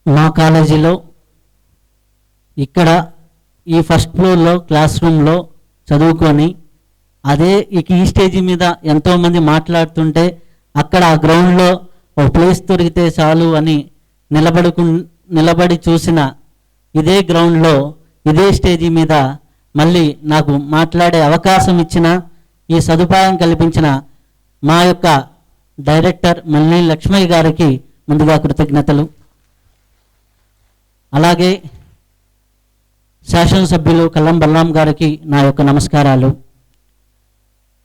మా కాలేజీలో ఇక్కడ ఈ ఫస్ట్ ఫ్లోర్లో క్లాస్ రూమ్లో చదువుకొని అదే ఈ స్టేజీ మీద ఎంతోమంది మాట్లాడుతుంటే అక్కడ ఆ గ్రౌండ్లో ఒక ప్లేస్ దొరికితే చాలు అని నిలబడి చూసిన ఇదే గ్రౌండ్లో ఇదే స్టేజీ మీద మళ్ళీ నాకు మాట్లాడే అవకాశం ఇచ్చిన ఈ సదుపాయం కల్పించిన మా యొక్క డైరెక్టర్ మల్లేని లక్ష్మయ్య గారికి ముందుగా కృతజ్ఞతలు. అలాగే శాసనసభ్యులు కల్లం బలరాం గారికి నా యొక్క నమస్కారాలు.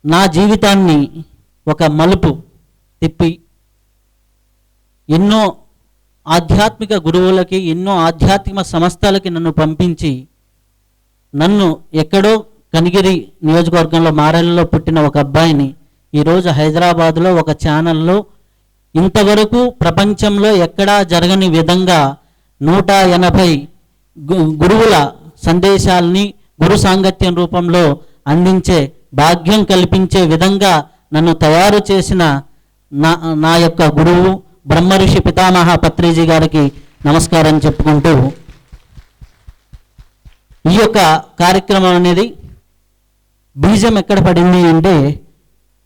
నా జీవితాన్ని ఒక మలుపు తిప్పి ఎన్నో ఆధ్యాత్మిక గురువులకి ఎన్నో ఆధ్యాత్మిక సంస్థలకి నన్ను పంపించి నన్ను ఎక్కడో కనిగిరి నియోజకవర్గంలో మారెల్లో పుట్టిన ఒక అబ్బాయిని ఈరోజు హైదరాబాదులో ఒక ఛానల్లో ఇంతవరకు ప్రపంచంలో ఎక్కడా జరగని విధంగా 180 గురువుల సందేశాలని గురు సాంగత్యం రూపంలో అందించే భాగ్యం కల్పించే విధంగా నన్ను తయారు చేసిన నా యొక్క గురువు బ్రహ్మర్షి పితామహ పత్రిజీ గారికి నమస్కారం చెప్పుకుంటూ ఈ యొక్క కార్యక్రమం అనేది బీజం ఎక్కడ పడింది అంటే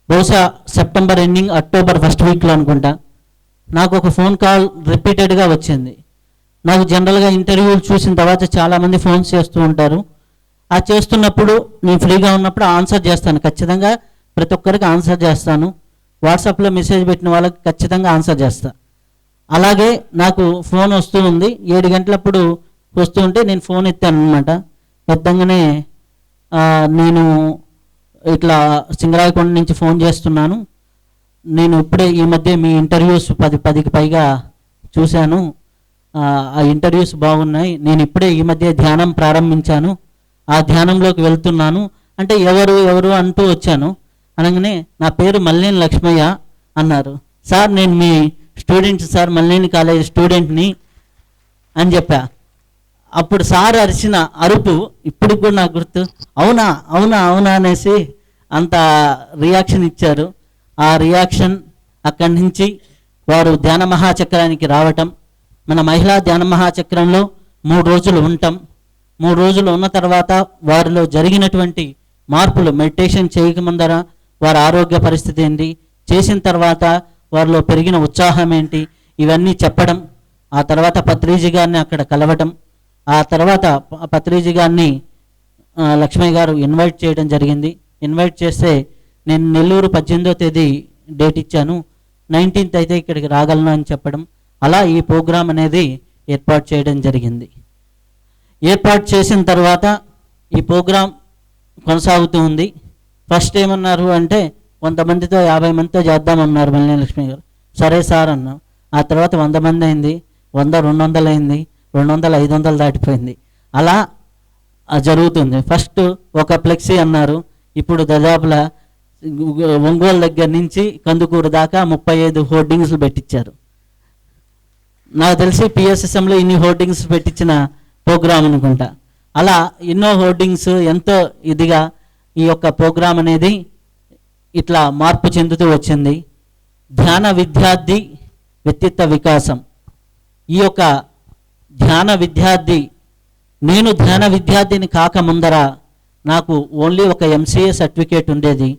బహుశా సెప్టెంబర్ ఎండింగ్ అక్టోబర్ ఫస్ట్ వీక్లో అనుకుంటా నాకు ఒక ఫోన్ కాల్ రిపీటెడ్గా వచ్చింది. నాకు జనరల్గా ఇంటర్వ్యూలు చూసిన తర్వాత చాలామంది ఫోన్స్ చేస్తూ ఉంటారు. ఆ చేస్తున్నప్పుడు నేను ఫ్రీగా ఉన్నప్పుడు ఆన్సర్ చేస్తాను, ఖచ్చితంగా ప్రతి ఒక్కరికి ఆన్సర్ చేస్తాను. వాట్సాప్లో మెసేజ్ పెట్టిన వాళ్ళకి ఖచ్చితంగా ఆన్సర్ చేస్తాను. అలాగే నాకు ఫోన్ వస్తూ ఉంది, 7 గంటలప్పుడు వస్తూ ఉంటే నేను ఫోన్ ఎత్తాను అనమాట. పెద్దంగానే నేను ఇట్లా సింగరాయకొండ నుంచి ఫోన్ చేస్తున్నాను, నేను ఇప్పుడే ఈ మధ్య మీ ఇంటర్వ్యూస్ 10కి పైగా చూశాను, ఆ ఇంటర్వ్యూస్ బాగున్నాయి, నేను ఇప్పుడే ఈ మధ్య ధ్యానం ప్రారంభించాను, ఆ ధ్యానంలోకి వెళ్తున్నాను అంటే ఎవరు అంటూ వచ్చాను. అనగానే నా పేరు మల్లేని లక్ష్మయ్య అన్నారు. సార్ నేను మీ స్టూడెంట్ సార్, మల్లేని కాలేజ్ స్టూడెంట్ని అని చెప్పా. అప్పుడు సార్ అరిచిన అరుపు ఇప్పుడు కూడా నాకు గుర్తు. అవునా అవునా అవునా అనేసి అంత రియాక్షన్ ఇచ్చారు. ఆ రియాక్షన్ అక్కడి నుంచి వారు ధ్యాన మహాచక్రానికి రావటం, మన మహిళా ధ్యాన మహాచక్రంలో 3 రోజులు ఉంటాం. 3 రోజులు ఉన్న తర్వాత వారిలో జరిగినటువంటి మార్పులు, మెడిటేషన్ చేయకముందర వారి ఆరోగ్య పరిస్థితి ఏంటి, చేసిన తర్వాత వారిలో పెరిగిన ఉత్సాహం ఏంటి, ఇవన్నీ చెప్పడం. ఆ తర్వాత పత్రిజీ గారిని అక్కడ కలవటం. ఆ తర్వాత పత్రిజీ గారిని లక్ష్మయ్య గారు ఇన్వైట్ చేయడం జరిగింది. ఇన్వైట్ చేస్తే నేను నెల్లూరు 18వ తేదీ డేట్ ఇచ్చాను, 19th అయితే ఇక్కడికి రాగలను అని చెప్పడం. అలా ఈ ప్రోగ్రాం అనేది ఏర్పాటు చేయడం జరిగింది. ఏర్పాటు చేసిన తర్వాత ఈ ప్రోగ్రాం కొనసాగుతూ ఉంది. ఫస్ట్ ఏమన్నారు అంటే 100 మందితో 50 మందితో చేద్దామన్నారు మల్లేని లక్ష్మి గారు. సరే సార్ అన్నాం. ఆ తర్వాత 100 మంది అయింది, 100 200 అయింది, 200 500 దాటిపోయింది. అలా జరుగుతుంది. ఫస్ట్ ఒక ఫ్లెక్సీ అన్నారు, ఇప్పుడు దాదాపులా ఒంగోలు దగ్గర నుంచి కందుకూరు దాకా 35 హోర్డింగ్స్లు పెట్టించారు. నాకు తెలిసి పిఎస్ఎస్ఎంలో ఇన్ని హోర్డింగ్స్ పెట్టించిన ప్రోగ్రాం అనుకుంటా. అలా ఎన్నో హోర్డింగ్స్, ఎంతో ఇదిగా ఈ యొక్క ప్రోగ్రాం అనేది ఇట్లా మార్పు చెందుతూ వచ్చింది. ధ్యాన విద్యార్థి వ్యక్తిత్వ వికాసం. ఈ యొక్క ధ్యాన విద్యార్థి, నేను ధ్యాన విద్యార్థిని కాకముందర నాకు ఓన్లీ ఒక ఎంసీఏ సర్టిఫికేట్ ఉండేది.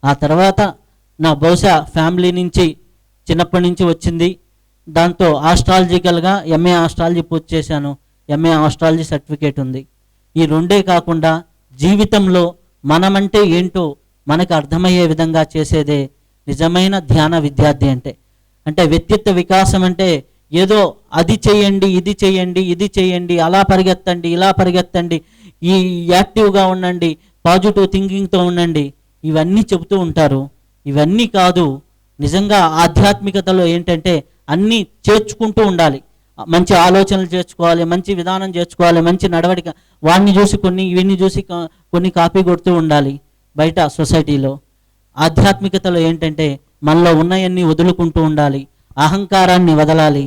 ఆ తర్వాత నా బహుశా ఫ్యామిలీ నుంచి చిన్నప్పటి నుంచి వచ్చింది. దాంతో ఆస్ట్రాలజికల్గా ఎంఏ ఆస్ట్రాలజీ పూర్తి చేశాను, ఎంఏ ఆస్ట్రాలజీ సర్టిఫికేట్ ఉంది. ఈ రెండే కాకుండా జీవితంలో మనమంటే ఏంటో మనకు అర్థమయ్యే విధంగా చేసేదే నిజమైన ధ్యాన విద్యార్థి అంటే వ్యక్తిత్వ వికాసం అంటే ఏదో అది చేయండి, ఇది చేయండి, ఇది చేయండి, అలా పరిగెత్తండి, ఇలా పరిగెత్తండి, ఈ యాక్టివ్గా ఉండండి, పాజిటివ్ థింకింగ్తో ఉండండి, ఇవన్నీ చెబుతూ ఉంటారు. ఇవన్నీ కాదు. నిజంగా ఆధ్యాత్మికతలో ఏంటంటే అన్నీ చేర్చుకుంటూ ఉండాలి. మంచి ఆలోచనలు చేర్చుకోవాలి, మంచి విధానం చేర్చుకోవాలి, మంచి నడవడిక. వాడిని చూసి ఇవన్నీ చూసి కొన్ని కాపీ కొడుతూ ఉండాలి బయట సొసైటీలో. ఆధ్యాత్మికతలో ఏంటంటే మనలో ఉన్నవన్నీ వదులుకుంటూ ఉండాలి, అహంకారాన్ని వదలాలి,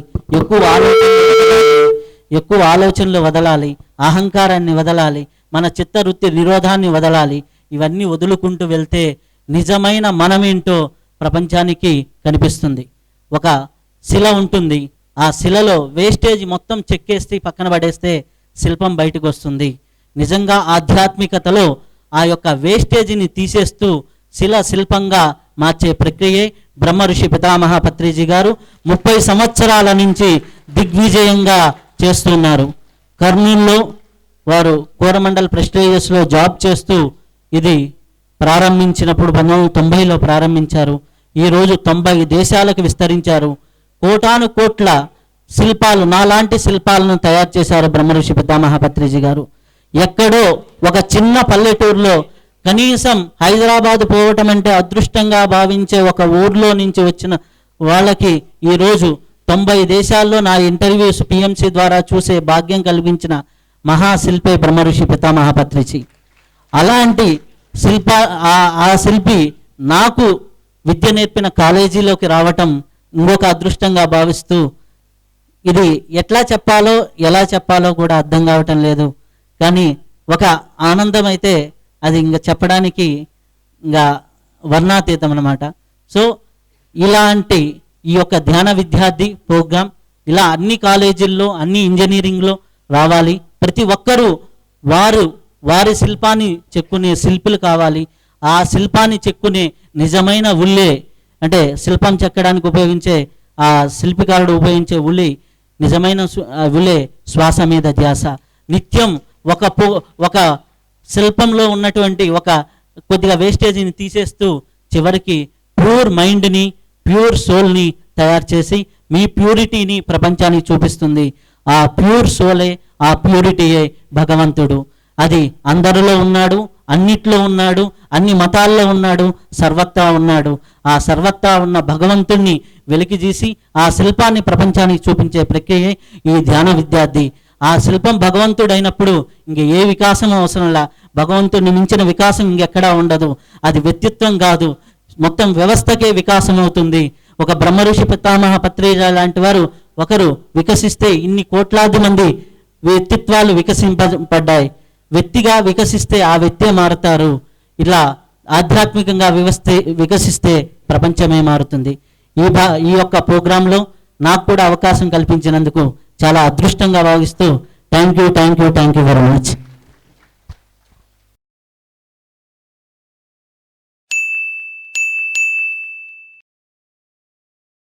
ఎక్కువ ఆలోచనలు వదలాలి, అహంకారాన్ని వదలాలి, మన చిత్తవృత్తి నిరోధాన్ని వదలాలి. ఇవన్నీ వదులుకుంటూ వెళ్తే నిజమైన మనమేంటో ప్రపంచానికి కనిపిస్తుంది. ఒక శిల ఉంటుంది, ఆ శిలలో వేస్టేజ్ మొత్తం చెక్కేసి పక్కన పడేస్తే శిల్పం బయటకు వస్తుంది. నిజంగా ఆధ్యాత్మికతలో ఆ యొక్క వేస్టేజ్ని తీసేస్తూ శిల్పంగా మార్చే ప్రక్రియే బ్రహ్మ ఋషి పితామహ పత్రిజీ గారు 30 సంవత్సరాల నుంచి దిగ్విజయంగా చేస్తున్నారు. కర్నూలులో వారు కోరమండల్ ప్రెస్టీజియస్లో జాబ్ చేస్తూ ఇది ప్రారంభించినప్పుడు 1990లో ప్రారంభించారు. ఈరోజు 90 దేశాలకు విస్తరించారు. కోటాను కోట్ల శిల్పాలు, నాలాంటి శిల్పాలను తయారు చేశారు బ్రహ్మ ఋషి పితామహ పత్రిజీ గారు. ఎక్కడో ఒక చిన్న పల్లెటూరులో, కనీసం హైదరాబాద్ పోవటం అంటే అదృష్టంగా భావించే ఒక ఊర్లో నుంచి వచ్చిన వాళ్ళకి ఈరోజు 90 దేశాల్లో నా ఇంటర్వ్యూస్ పిఎంసి ద్వారా చూసే భాగ్యం కల్పించిన మహాశిల్పే బ్రహ్మ ఋషి పితామహ పత్రిజీ. అలాంటి ఆ శిల్పి నాకు విద్య నేర్పిన కాలేజీలోకి రావటం ఇంకొక అదృష్టంగా భావిస్తూ, ఇది ఎట్లా చెప్పాలో ఎలా చెప్పాలో కూడా అర్థం కావటం లేదు. కానీ ఒక ఆనందం అయితే అది ఇంకా చెప్పడానికి ఇంకా వర్ణాతీతం అన్నమాట. సో ఇలాంటి ఈ యొక్క ధ్యాన విద్యార్థి ప్రోగ్రాం ఇలా అన్ని కాలేజీల్లో, అన్ని ఇంజనీరింగ్లో రావాలి. ప్రతి ఒక్కరూ వారి శిల్పాన్ని చెక్కునే శిల్పులు కావాలి. ఆ శిల్పాన్ని చెక్కునే నిజమైన ఉల్లే, అంటే శిల్పం చెక్కడానికి ఉపయోగించే ఆ శిల్పికారుడు ఉపయోగించే ఉల్లి, నిజమైన ఉల్లే శ్వాస మీద ధ్యాస. నిత్యం ఒక శిల్పంలో ఉన్నటువంటి ఒక కొద్దిగా వేస్టేజీని తీసేస్తూ చివరికి ప్యూర్ మైండ్ని, ప్యూర్ సోల్ని తయారు చేసి మీ ప్యూరిటీని ప్రపంచానికి చూపిస్తుంది. ఆ ప్యూర్ సోలే, ఆ ప్యూరిటీయే భగవంతుడు. అది అందరిలో ఉన్నాడు, అన్నిట్లో ఉన్నాడు, అన్ని మతాల్లో ఉన్నాడు, సర్వత్రా ఉన్నాడు. ఆ సర్వత్రా ఉన్న భగవంతుణ్ణి వెలికితీసి ఆ శిల్పాన్ని ప్రపంచానికి చూపించే ప్రక్రియే ఈ ధ్యాన విద్యార్థి. ఆ శిల్పం భగవంతుడైనప్పుడు ఇంక ఏ వికాసం అవసరంలా, భగవంతుడిని మించిన వికాసం ఇంకెక్కడా ఉండదు. అది వ్యక్తిత్వం కాదు, మొత్తం వ్యవస్థకే వికాసం అవుతుంది. ఒక బ్రహ్మ ఋషి పితామహ పత్రిజీ లాంటి వారు ఒకరు వికసిస్తే ఇన్ని కోట్లాది మంది వ్యక్తిత్వాలు వికసింపబడ్డాయి. వ్యక్తిగా వికసిస్తే ఆ వ్యక్తే మారుతారు. ఇలా ఆధ్యాత్మికంగా వికసిస్తే ప్రపంచమే మారుతుంది. ఈ యొక్క ప్రోగ్రాంలో నాకు కూడా అవకాశం కల్పించినందుకు చాలా అదృష్టంగా భావిస్తూ థ్యాంక్ యూ వెరీ మచ్.